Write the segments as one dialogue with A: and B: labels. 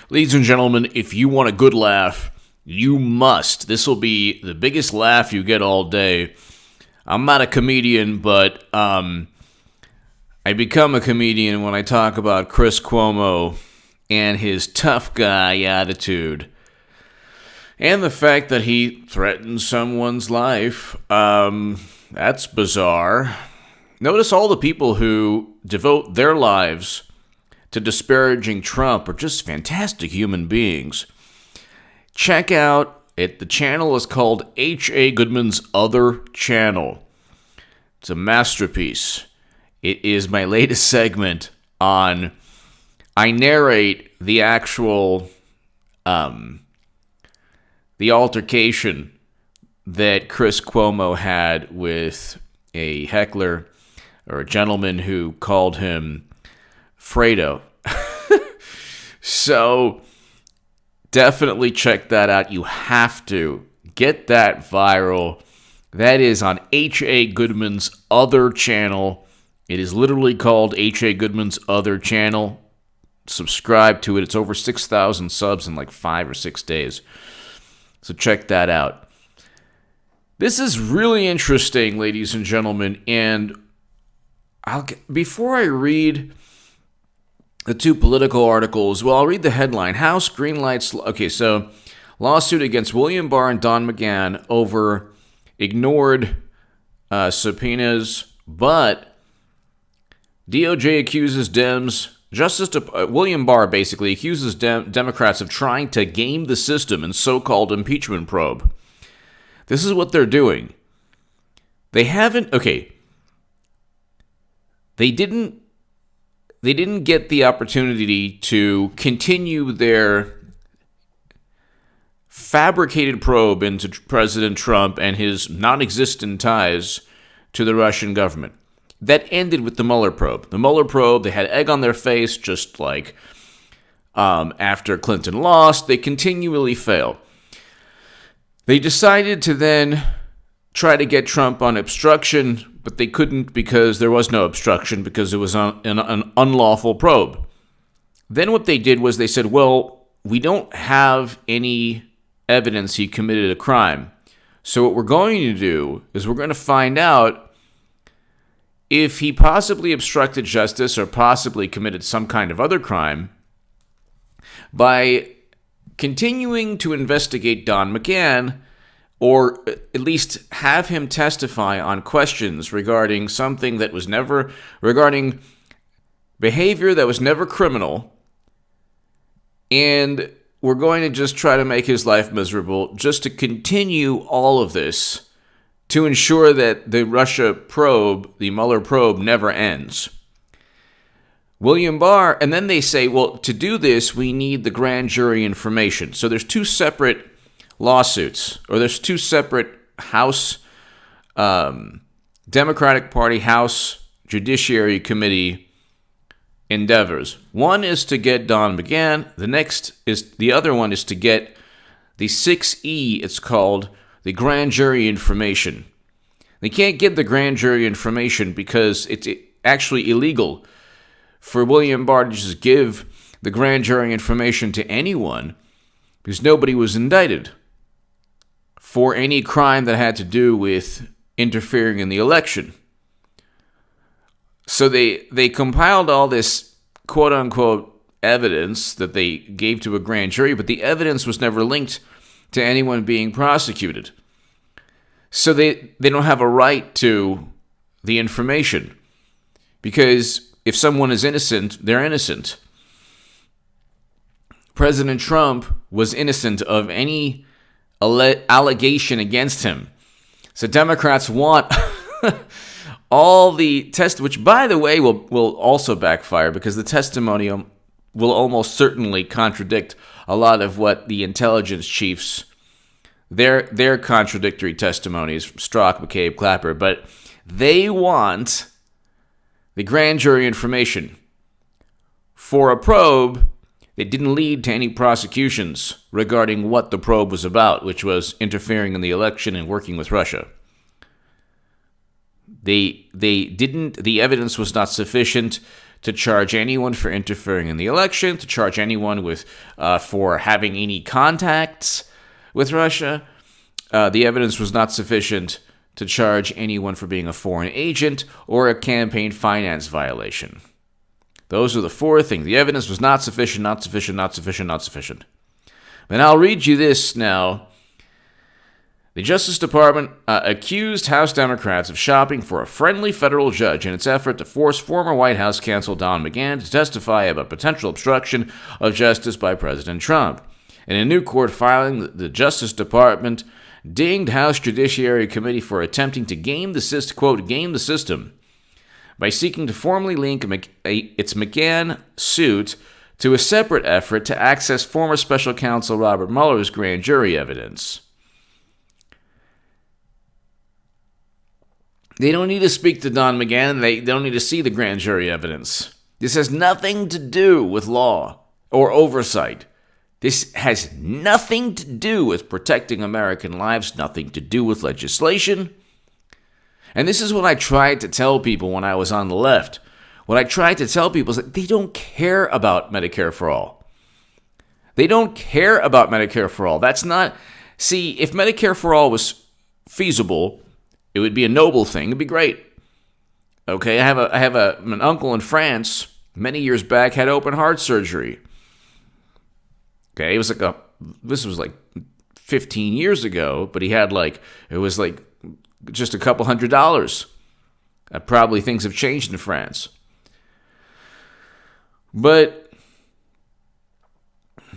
A: Ladies and gentlemen, if you want a good laugh, you must. This will be the biggest laugh you get all day. I'm not a comedian, but I become a comedian when I talk about Chris Cuomo and his tough guy attitude. And the fact that he threatened someone's life. That's bizarre. Notice all the people who devote their lives to disparaging Trump are just fantastic human beings. Check out it. The channel is called H.A. Goodman's Other Channel. It's a masterpiece. It is my latest segment on... I narrate the actual... the altercation that Chris Cuomo had with a heckler or a gentleman who called him Fredo. So definitely check that out. You have to get that viral. That is on H.A. Goodman's Other Channel. It is literally called H.A. Goodman's Other Channel. Subscribe to it. It's over 6,000 subs in like 5 or 6 days. So check that out. This is really interesting, ladies and gentlemen. And before I read the two political articles, well, I'll read the headline. House greenlights... Okay, so lawsuit against William Barr and Don McGahn over ignored subpoenas, but DOJ accuses Dems... William Barr basically accuses Democrats of trying to game the system in so-called impeachment probe. This is what they're doing. They haven't... Okay. They didn't get the opportunity to continue their fabricated probe into President Trump and his non-existent ties to the Russian government. That ended with the Mueller Probe. The Mueller Probe, they had egg on their face, just like after Clinton lost. They continually fail. They decided to then try to get Trump on obstruction, but they couldn't because there was no obstruction because it was an unlawful probe. Then what they did was they said, well, we don't have any evidence he committed a crime. So what we're going to do is we're going to find out if he possibly obstructed justice or possibly committed some kind of other crime by continuing to investigate Don McGahn, or at least have him testify on questions regarding something that was never, regarding behavior that was never criminal, and we're going to just try to make his life miserable just to continue all of this to ensure that the Russia probe, the Mueller probe, never ends. William Barr, and then they say, well, to do this, we need the grand jury information. So there's two separate lawsuits, or there's two separate House, Democratic Party House Judiciary Committee endeavors. One is to get Don McGahn. The other one is to get the 6E, it's called, the grand jury information. They can't get the grand jury information because it's actually illegal for William Barr to just give the grand jury information to anyone because nobody was indicted for any crime that had to do with interfering in the election. So they compiled all this quote-unquote evidence that they gave to a grand jury, but the evidence was never linked to anyone being prosecuted. So they don't have a right to the information. Because if someone is innocent, they're innocent. President Trump was innocent of any allegation against him. So Democrats want all the which by the way will also backfire because the testimony will almost certainly contradict a lot of what the intelligence chiefs, their contradictory testimonies from Strzok, McCabe, Clapper, but they want the grand jury information for a probe that didn't lead to any prosecutions regarding what the probe was about, which was interfering in the election and working with Russia. The evidence was not sufficient to charge anyone for interfering in the election, to charge anyone for having any contacts with Russia. The evidence was not sufficient to charge anyone for being a foreign agent or a campaign finance violation. Those are the four things. The evidence was not sufficient, not sufficient, not sufficient, not sufficient. And I'll read you this now. The Justice Department accused House Democrats of shopping for a friendly federal judge in its effort to force former White House counsel Don McGahn to testify about potential obstruction of justice by President Trump. In a new court filing, the Justice Department dinged House Judiciary Committee for attempting to game the system by seeking to formally link its McGahn suit to a separate effort to access former special counsel Robert Mueller's grand jury evidence. They don't need to speak to Don McGahn. They don't need to see the grand jury evidence. This has nothing to do with law or oversight. This has nothing to do with protecting American lives, nothing to do with legislation. And this is what I tried to tell people when I was on the left. What I tried to tell people is that they don't care about Medicare for all. They don't care about Medicare for all. That's not... See, if Medicare for all was feasible, it would be a noble thing. It'd be great. Okay, I have an uncle in France, many years back, had open heart surgery. Okay, this was like 15 years ago, but he had it was just a couple $100. Probably things have changed in France. But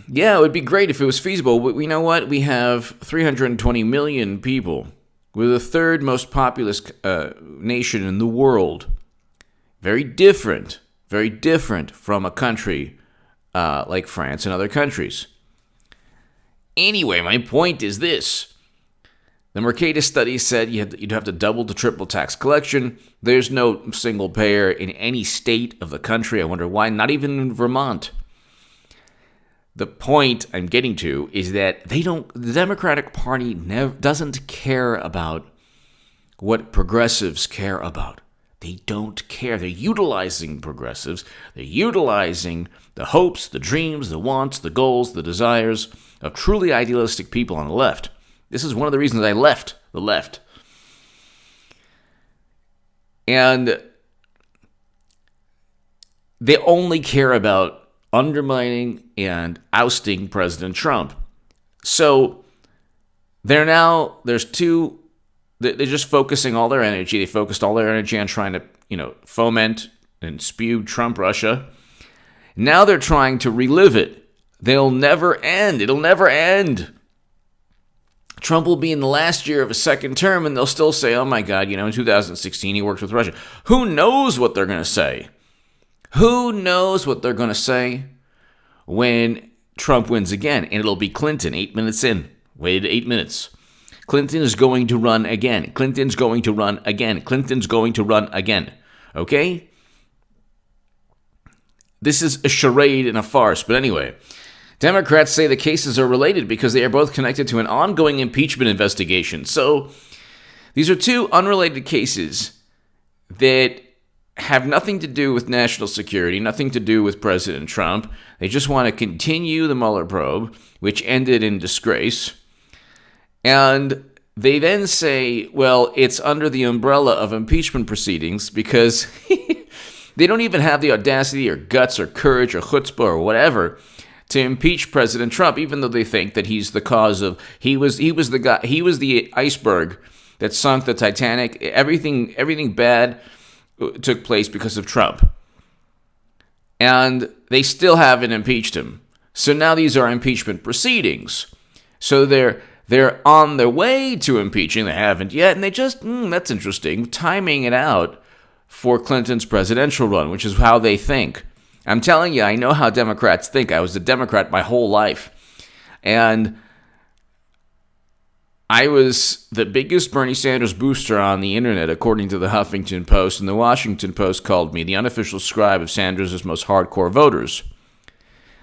A: yeah, it would be great if it was feasible. But you know what? We have 320 million people. We're the third most populous nation in the world. Very different from a country like France and other countries. Anyway, my point is this. The Mercatus study said you'd have to double to triple tax collection. There's no single payer in any state of the country. I wonder why, not even in Vermont. The point I'm getting to is that the Democratic Party doesn't care about what progressives care about. They don't care. They're utilizing progressives. They're utilizing the hopes, the dreams, the wants, the goals, the desires of truly idealistic people on the left. This is one of the reasons I left the left. And they only care about undermining and ousting President Trump. So they're just focusing all their energy. They focused all their energy on trying to, foment and spew Trump Russia. Now they're trying to relive it. They'll never end. It'll never end. Trump will be in the last year of a second term, and they'll still say, oh my God, in 2016 he worked with Russia. Who knows what they're going to say? Who knows what they're going to say when Trump wins again? And it'll be Clinton, 8 minutes in. Waited 8 minutes. Clinton is going to run again. Clinton's going to run again. Clinton's going to run again. Okay? This is a charade and a farce. But anyway, Democrats say the cases are related because they are both connected to an ongoing impeachment investigation. So these are two unrelated cases that have nothing to do with national security, nothing to do with President Trump. They just want to continue the Mueller probe, which ended in disgrace. And they then say, well, it's under the umbrella of impeachment proceedings because they don't even have the audacity or guts or courage or chutzpah or whatever to impeach President Trump, even though they think that he's the cause of, he was the iceberg that sunk the Titanic. Everything bad took place because of Trump. And they still haven't impeached him. So now these are impeachment proceedings. So they're on their way to impeaching. They haven't yet. And they just, that's interesting, timing it out for Clinton's presidential run, which is how they think. I'm telling you, I know how Democrats think. I was a Democrat my whole life. And I was the biggest Bernie Sanders booster on the internet, according to the Huffington Post, and the Washington Post called me the unofficial scribe of Sanders' most hardcore voters.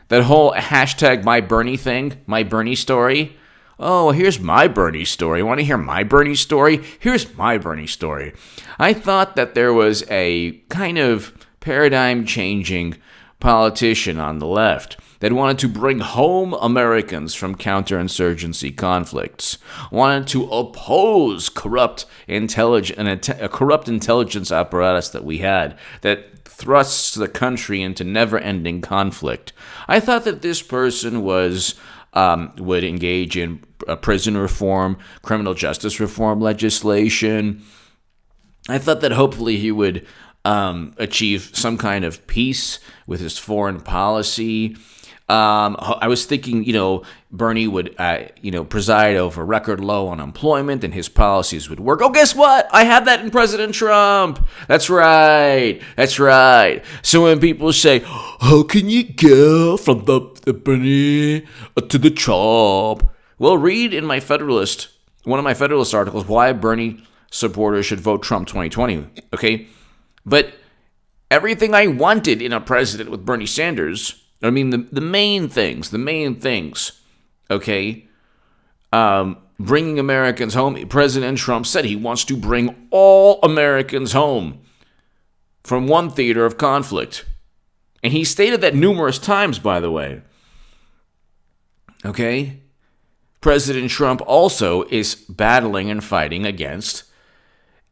A: That whole hashtag my Bernie thing, my Bernie story. Oh, here's my Bernie story. Want to hear my Bernie story? Here's my Bernie story. I thought that there was a kind of paradigm-changing politician on the left that wanted to bring home Americans from counterinsurgency conflicts, wanted to oppose corrupt intelligence apparatus that we had that thrusts the country into never-ending conflict. I thought that this person would engage in prison reform, criminal justice reform legislation. I thought that hopefully he would achieve some kind of peace with his foreign policy. I was thinking, Bernie would, preside over record low unemployment and his policies would work. Oh, guess what? I have that in President Trump. That's right. So when people say, how can you go from the Bernie to the Trump? Well, read in one of my Federalist articles, why Bernie supporters should vote Trump 2020, okay? But everything I wanted in a president with Bernie Sanders, I mean, the main things, okay? Bringing Americans home. President Trump said he wants to bring all Americans home from one theater of conflict. And he stated that numerous times, by the way. Okay? President Trump also is battling and fighting against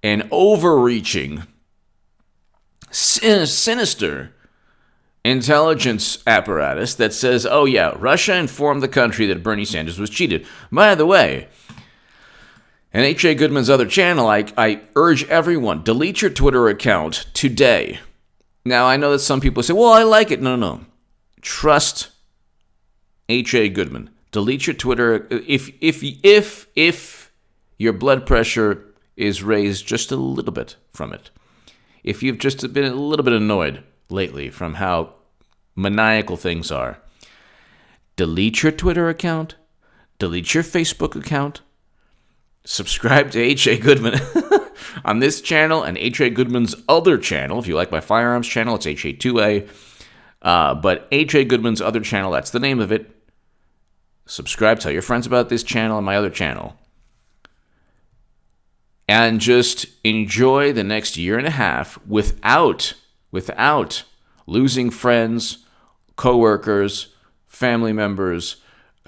A: an overreaching, sinister intelligence apparatus that says, oh yeah, Russia informed the country that Bernie Sanders was cheated. By the way, and H.A. Goodman's other channel, I urge everyone, delete your Twitter account today. Now, I know that some people say, well, I like it. No. Trust H.A. Goodman. Delete your Twitter. If your blood pressure is raised just a little bit from it, if you've just been a little bit annoyed lately from how maniacal things are, delete your Twitter account, delete your Facebook account, subscribe to H.A. Goodman on this channel and H.A. Goodman's other channel. If you like my firearms channel, it's HA2A. But H.A. Goodman's other channel, that's the name of it. Subscribe, tell your friends about this channel and my other channel. And just enjoy the next year and a half without losing friends, coworkers, family members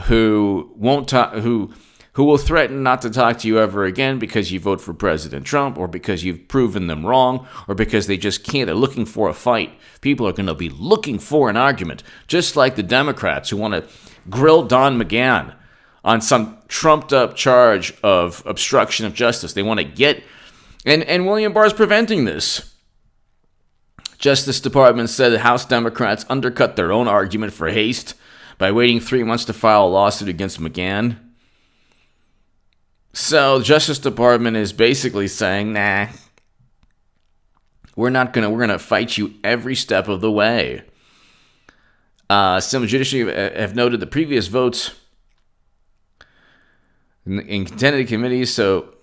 A: who will threaten not to talk to you ever again because you vote for President Trump or because you've proven them wrong or because they just can't. They're looking for a fight. People are going to be looking for an argument, just like the Democrats who want to grill Don McGahn on some trumped-up charge of obstruction of justice. They want to get... And William Barr is preventing this. Justice Department said that House Democrats undercut their own argument for haste by waiting 3 months to file a lawsuit against McGahn. So the Justice Department is basically saying, nah, we're going to fight you every step of the way. Some judiciary have noted the previous votes in contended committees. So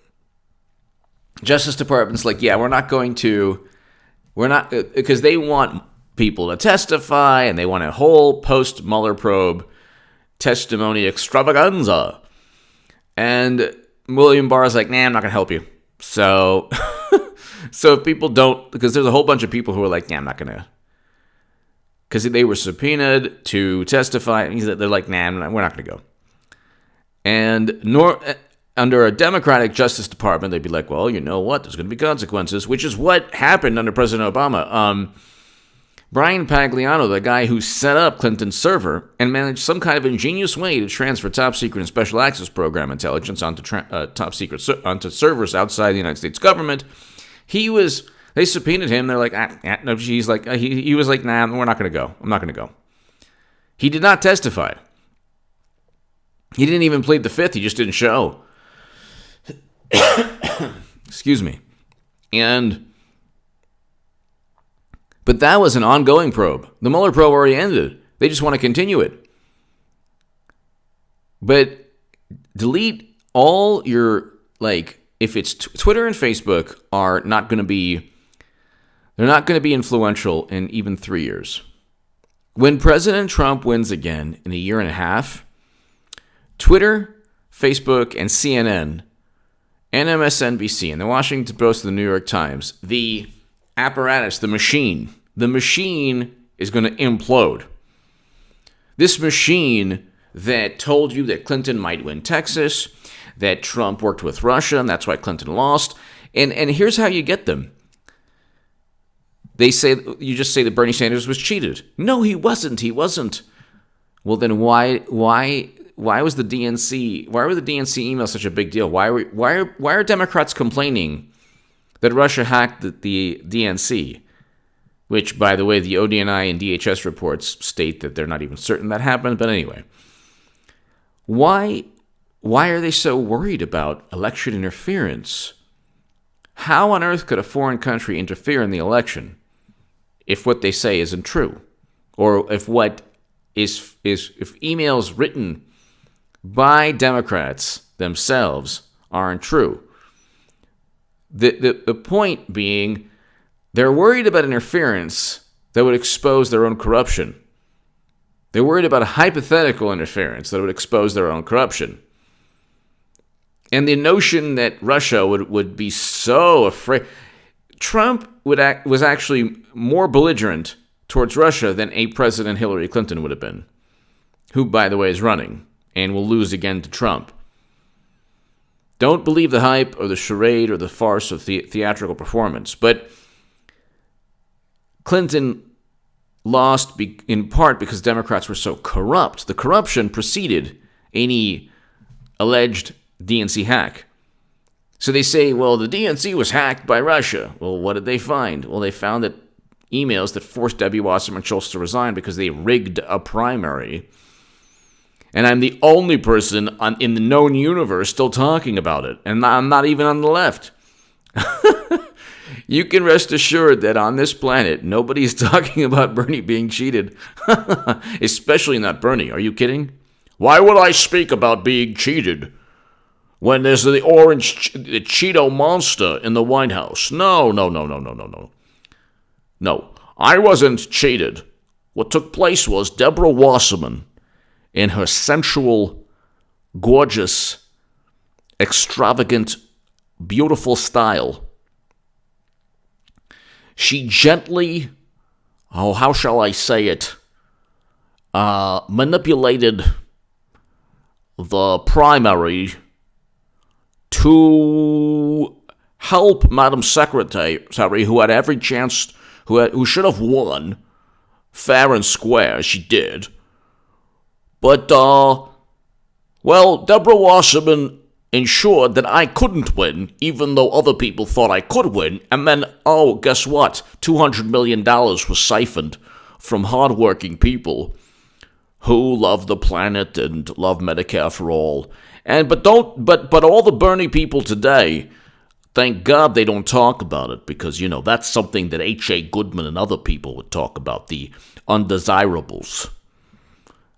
A: Justice Department's like, yeah, we're not because they want people to testify and they want a whole post-Mueller probe testimony extravaganza. And William Barr is like, nah, I'm not going to help you. So if people don't, because there's a whole bunch of people who are like, nah, I'm not going to. Because they were subpoenaed to testify. And they're like, nah, we're not going to go. And under a Democratic Justice Department, they'd be like, well, you know what? There's going to be consequences, which is what happened under President Obama. Brian Pagliano, the guy who set up Clinton's server and managed some kind of ingenious way to transfer top secret and special access program intelligence onto onto servers outside the United States government, they subpoenaed him. They're like, no. He's like, he was like, nah, we're not going to go. I'm not going to go. He did not testify. He didn't even plead the fifth. He just didn't show. Excuse me. But that was an ongoing probe. The Mueller probe already ended. They just want to continue it. But delete all your, if it's Twitter and Facebook are not going to be, they're not going to be influential in even 3 years. When President Trump wins again in a year and a half, Twitter, Facebook, and CNN, and MSNBC, and the Washington Post and the New York Times, the apparatus, the machine the machine is going to implode. This machine that told you that Clinton might win Texas, that Trump worked with Russia, and that's why Clinton lost. And here's how you get them. You just say that Bernie Sanders was cheated. No, he wasn't. He wasn't. Well, then why was the DNC? Why were the DNC emails such a big deal? Why are Democrats complaining that Russia hacked the DNC? Which, by the way, the ODNI and DHS reports state that they're not even certain that happened. But anyway, why are they so worried about election interference? How on earth could a foreign country interfere in the election if what they say isn't true, or if what if emails written by Democrats themselves aren't true? The point being, they're worried about interference that would expose their own corruption. They're worried about a hypothetical interference that would expose their own corruption. And the notion that Russia would be so afraid... Trump was actually more belligerent towards Russia than a President Hillary Clinton would have been, who, by the way, is running and will lose again to Trump. Don't believe the hype or the charade or the farce of theatrical performance. But Clinton lost in part because Democrats were so corrupt. The corruption preceded any alleged DNC hack. So they say, well, the DNC was hacked by Russia. Well, what did they find? Well, they found that emails that forced Debbie Wasserman Schultz to resign because they rigged a primary. And I'm the only person in the known universe still talking about it. And I'm not even on the left. You can rest assured that on this planet, nobody's talking about Bernie being cheated. Especially not Bernie. Are you kidding? Why would I speak about being cheated when there's the orange Cheeto monster in the White House? No. No, I wasn't cheated. What took place was Deborah Wasserman, in her sensual, gorgeous, extravagant, beautiful style, she gently, how shall I say it, manipulated the primary to help Madam Secretary, who had every chance, who should have won fair and square. She did. But, Deborah Wasserman ensured that I couldn't win, even though other people thought I could win. And then, guess what? $200 million was siphoned from hardworking people who love the planet and love Medicare for all. But all the Bernie people today, thank God they don't talk about it, because, that's something that H.A. Goodman and other people would talk about, the undesirables.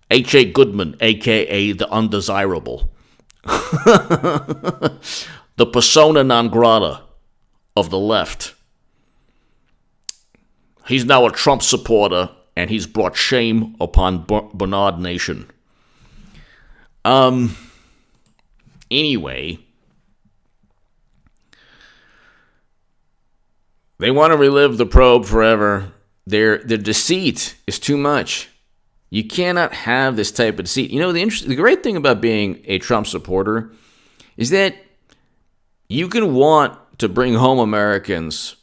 A: H.A. Goodman, a.k.a. the undesirable. The persona non grata of the left. He's now a Trump supporter, and he's brought shame upon Bernard Nation. Anyway, they want to relive the probe forever. Their deceit is too much. You cannot have this type of deceit. The great thing about being a Trump supporter is that you can want to bring home Americans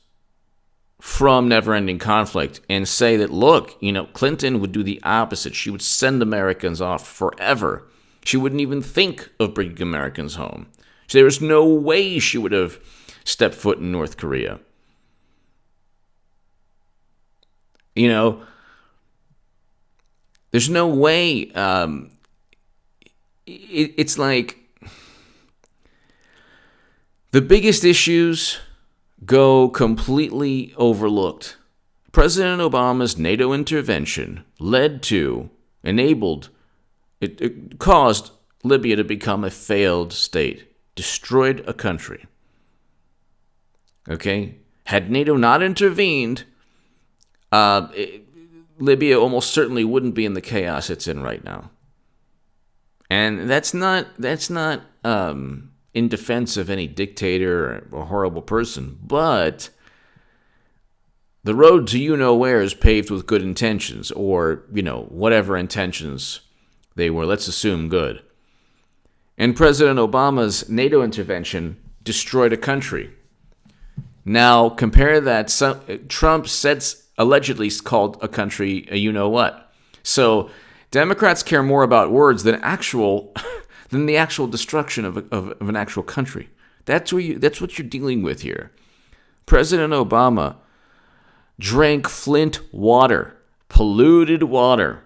A: from never-ending conflict and say that, look, Clinton would do the opposite. She would send Americans off forever. She wouldn't even think of bringing Americans home. So there was no way she would have stepped foot in North Korea. There's no way. It's like the biggest issues go completely overlooked. President Obama's NATO intervention it caused Libya to become a failed state, destroyed a country. Okay? Had NATO not intervened, Libya almost certainly wouldn't be in the chaos it's in right now. And that's not in defense of any dictator or horrible person, but The road to you-know-where is paved with good intentions, or, whatever intentions they were. Let's assume good. And President Obama's NATO intervention destroyed a country. Now, compare that. Trump allegedly called a country a you-know-what. So, Democrats care more about words than the actual destruction of an actual country. That's what you're dealing with here. President Obama drank Flint water, polluted water,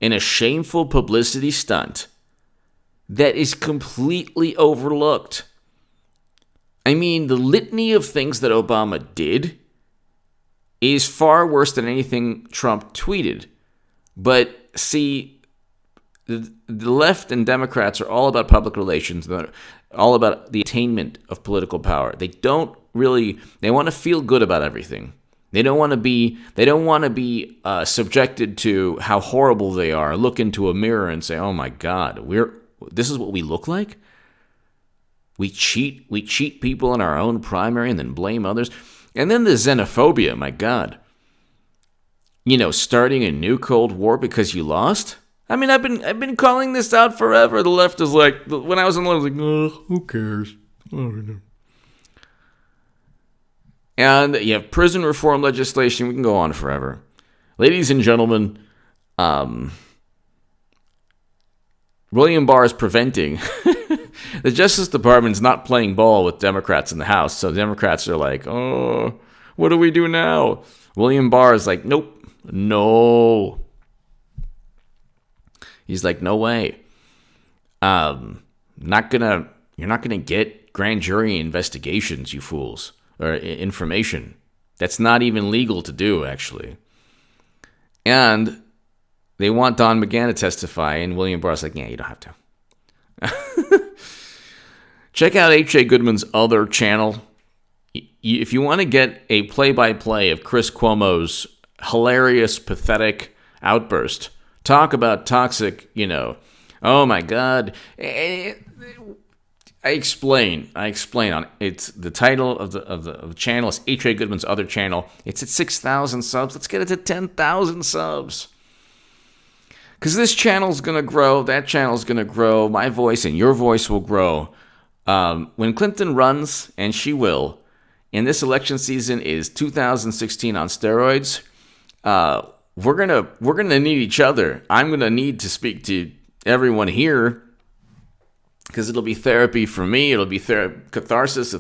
A: in a shameful publicity stunt that is completely overlooked. I mean, the litany of things that Obama did is far worse than anything Trump tweeted. But see, the left and Democrats are all about public relations. They're all about the attainment of political power. They want to feel good about everything. They don't want to be subjected to how horrible they are. Look into a mirror and say, "Oh my God, this is what we look like." We cheat people in our own primary and then blame others. And then the xenophobia, my God. Starting a new Cold War because you lost? I mean, I've been calling this out forever. The left is like, when I was on the left, I was like, oh, who cares? I don't know. And you have prison reform legislation. We can go on forever. Ladies and gentlemen, William Barr is preventing. The Justice Department's not playing ball with Democrats in the House. So Democrats are like, oh, what do we do now? William Barr is like, nope, no. He's like, no way. You're not gonna get grand jury investigations, you fools, or information. That's not even legal to do, actually. And they want Don McGahn to testify, and William Barr's like, yeah, you don't have to. Check out H.A. Goodman's other channel. If you want to get a play-by-play of Chris Cuomo's hilarious, pathetic outburst, talk about toxic, oh my God. I explain on it's the title of the channel is H.A. Goodman's other channel. It's at 6,000 subs. Let's get it to 10,000 subs. Because this channel's going to grow, that channel's going to grow, my voice and your voice will grow. When Clinton runs, and she will, and this election season is 2016 on steroids, we're gonna need each other. I'm gonna need to speak to everyone here because it'll be therapy for me. It'll be catharsis,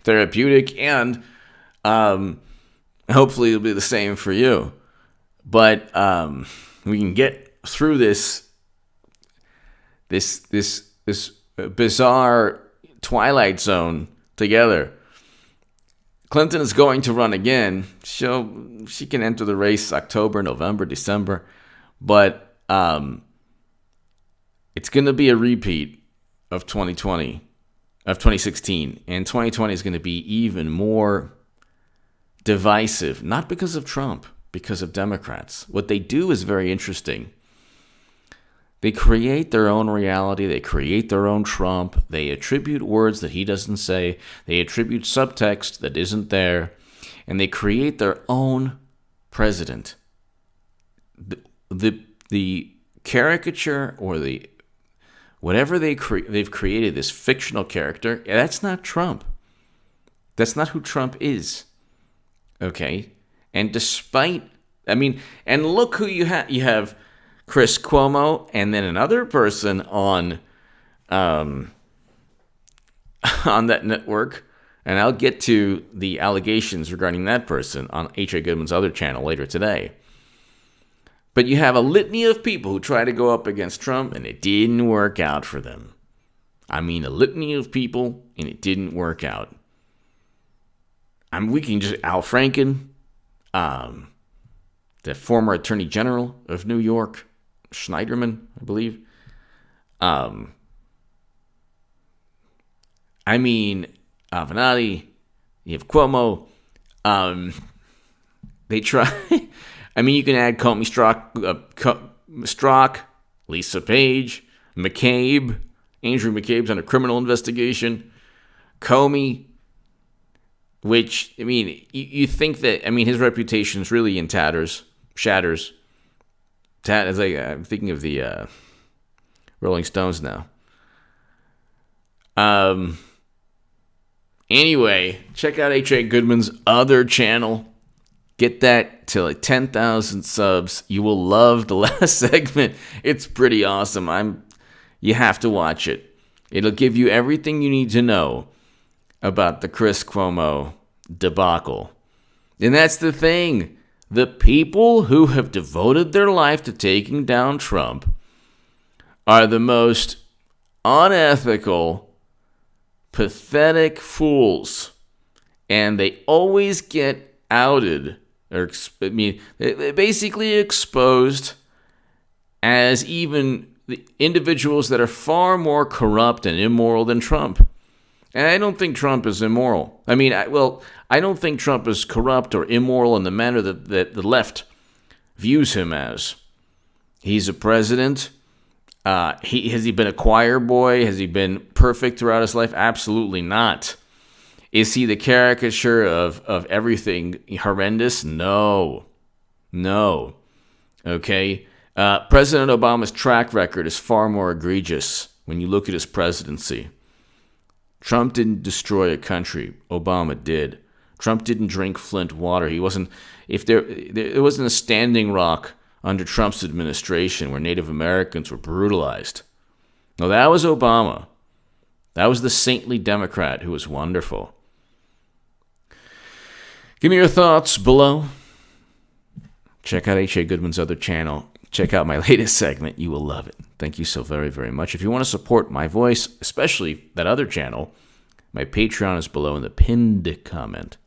A: therapeutic, and hopefully it'll be the same for you. But we can get through this bizarre twilight zone together. Clinton is going to run again. She can enter the race October, November, December, but it's going to be a repeat of 2016, and 2020 is going to be even more divisive, not because of Trump, because of Democrats. What they do is very interesting. They create their own reality. They create their own Trump. They attribute words that he doesn't say. They attribute subtext that isn't there. And they create their own president. The caricature or the whatever they've created, this fictional character, that's not Trump. That's not who Trump is. Okay? And and look who you have. You have Chris Cuomo, and then another person on that network, and I'll get to the allegations regarding that person on H.A. Goodman's other channel later today. But you have a litany of people who try to go up against Trump, and it didn't work out for them. I mean, a litany of people, and it didn't work out. We can just Al Franken, the former Attorney General of New York, Schneiderman, I believe. Avenatti, you have Cuomo. They try. You can add Comey, Strzok, Lisa Page, McCabe. Andrew McCabe's under criminal investigation. Comey. Which, I mean, you think that, I mean, his reputation is really in tatters, shatters. It's like, I'm thinking of the Rolling Stones now. Anyway, check out H.A. Goodman's other channel. Get that to like 10,000 subs. You will love the last segment. It's pretty awesome. You have to watch it. It'll give you everything you need to know about the Chris Cuomo debacle. And that's the thing. The people who have devoted their life to taking down Trump are the most unethical, pathetic fools. And they always get outed, or they're basically exposed as even the individuals that are far more corrupt and immoral than Trump. And I don't think Trump is immoral. I mean, I don't think Trump is corrupt or immoral in the manner that the left views him as. He's a president. Has he been a choir boy? Has he been perfect throughout his life? Absolutely not. Is he the caricature of everything horrendous? No. Okay? President Obama's track record is far more egregious when you look at his presidency. Trump didn't destroy a country. Obama did. Trump didn't drink Flint water. He wasn't. If there wasn't a Standing Rock under Trump's administration where Native Americans were brutalized. No, that was Obama. That was the saintly Democrat who was wonderful. Give me your thoughts below. Check out H.A. Goodman's other channel. Check out my latest segment. You will love it. Thank you so very, very much. If you want to support my voice, especially that other channel, my Patreon is below in the pinned comment.